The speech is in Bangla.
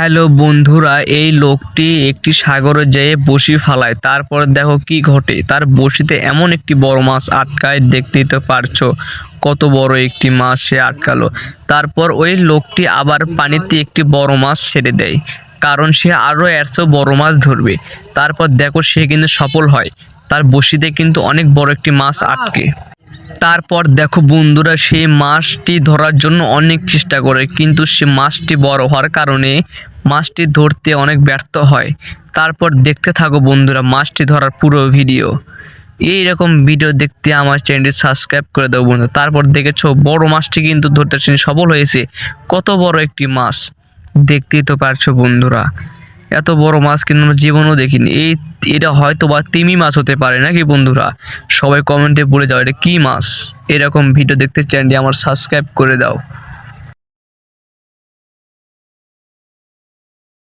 হ্যালো বন্ধুরা, এই লোকটি একটি সাগরে যেয়ে বড়শি ফালায়। তারপর দেখো কি ঘটে। তার বড়শিতে এমন একটি বড় মাছ আটকায়, দেখতেই তো পারছো কত বড় একটি মাছ সে আটকালো। তারপর ওই লোকটি আবার পানিতে একটি বড় মাছ ছেড়ে দেয়, কারণ সে আরও এর চেয়েও বড় মাছ ধরবে। তারপর দেখো সে কিন্তু সফল হয়, তার বড়শিতে কিন্তু অনেক বড় একটি মাছ আটকে। তারপর দেখো বন্ধুরা, সেই মাছটি ধরার জন্য অনেক চেষ্টা করে, কিন্তু সে মাছটি বড় হওয়ার কারণে মাছটি ধরতে অনেক ব্যর্থ হয়। তারপর দেখতে থাকো বন্ধুরা মাছটি ধরার পুরো ভিডিও। এইরকম ভিডিও দেখতে আমার চ্যানেলটি সাবস্ক্রাইব করে দেবো বন্ধু। তারপর দেখেছো বড় মাছটি কিন্তু ধরতে সে সফল হয়েছে। কত বড় একটি মাছ দেখতেই তো পারছো বন্ধুরা। এত বড় মাছ কিন্তু আমরা জীবনেও দেখিনি। এটা হয়তো বা তিমি মাছ হতে পারে নাকি বন্ধুরা? সবাই কমেন্টে বলে যাও এটা কী মাছ। এরকম ভিডিও দেখতে চ্যানেলটি আমার সাবস্ক্রাইব করে দাও।